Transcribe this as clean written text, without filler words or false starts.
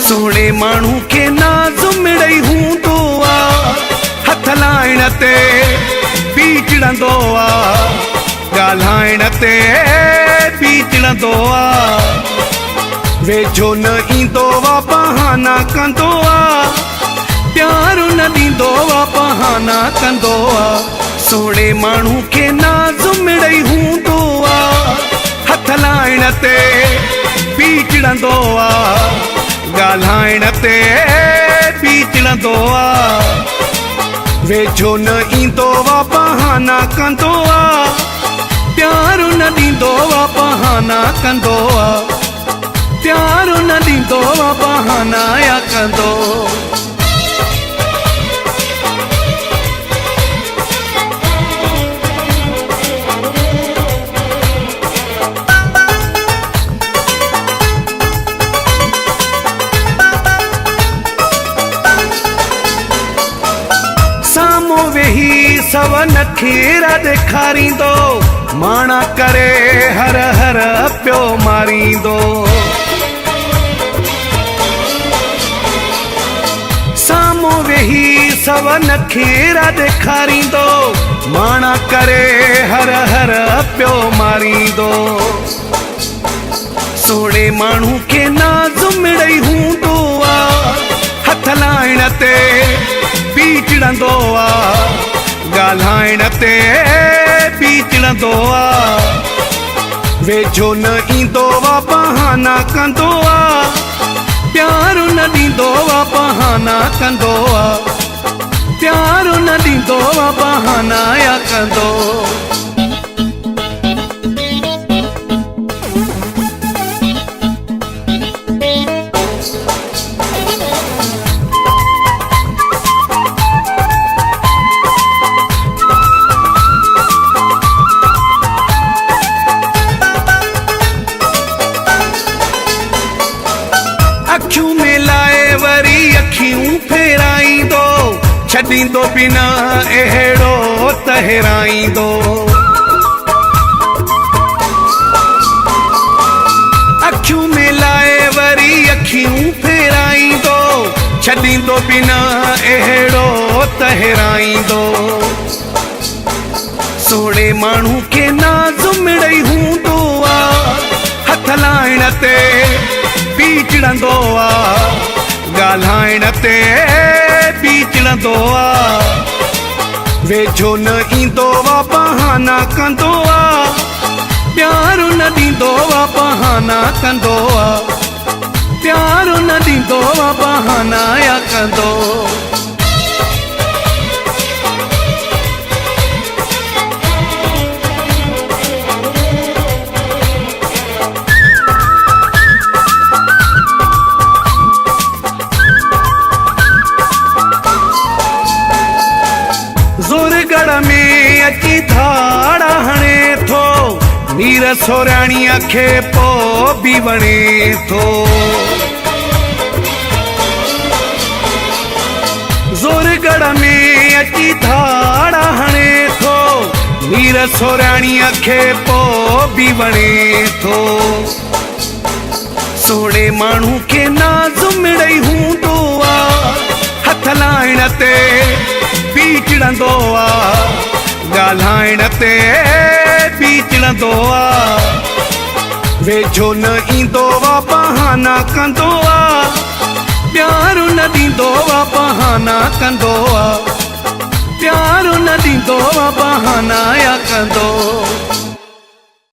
सोने मानू के नाज़ मिड़ई हूंदो आ, हथ लाइण ते बीचड़ंदो आ, ॻाल्हाइण ते बीचड़ंदो आ, वेझो न ईंदो आ बहाना कंदो आ, प्यार न ॾींदो आ बहाना कंदो आ। सोने मानू के नाज़ मिड़ई हूंदो आ, हथ लाइण ते बीचड़ंदो आ, ॻाल्हाइण ते बीचड़ंदो आ, वेझो न ईंदो आ बहाना कंदो आ, प्यार न ॾींदो आ बहाना कंदो आ, प्यार न ॾींदो आ बहाना या कंदो। वेही सव नखीर ॾेखारींदो, माणा करे हर हर पियो मारींदो, साम्हूं वेही सव नखीर ॾेखारींदो, माणा करे हर हर पियो मारींदो। सोने माण्हू खे नाज़ मिड़ई हूंदो आ, हथ लाइण ते बीचड़ंदो आ, ॻाल्हाइण ते बीचड़ंदो आ, वेझो न ईंदो आ बहाना कंदो आ, प्यार न ॾींदो आ बहाना कंदो आ, प्यार न ॾींदो आ बहाना या कंदो। अखियूं मिलाए वरी अखियूं फेराईंदो, छॾींदो बिना अहिड़ो तहराईंदो, अखियूं मिलाए वरी अखियूं फेराईंदो, छॾींदो बिना अहिड़ो तहराईंदो। सोने माण्हू खे नाज़ मिड़ई हूंदो आ, हथ लाइण ते बीचड़ंदो आ, ॻाल्हाइण ते बीचड़ंदो आ, वेझो न ईंदो आ बहाना कंदो आ, प्यार न ॾींदो आ बहाना कंदो आ, प्यार न ॾींदो आ बहाना या कंदो। ज़ोरगढ़ में अची धाड़ा हणे थो, मीर सोराणीअ खे पोइ बि वणे थो, ज़ोरगढ़ में अची धाड़ा हणे थो, मीर सोराणीअ खे पोइ बि वणे थो। सोने माण्हू खे नाज़ मिड़ई हूंदो आ, हथ लाइण ते बीचड़ंदो आ, ॻाल्हाइण ते बीचड़ंदो आ, वेझो न ईंदो आ बहाना कंदो आ, प्यार न ॾींदो आ बहाना कंदो आ, प्यार न ॾींदो आ बहाना या कंदो।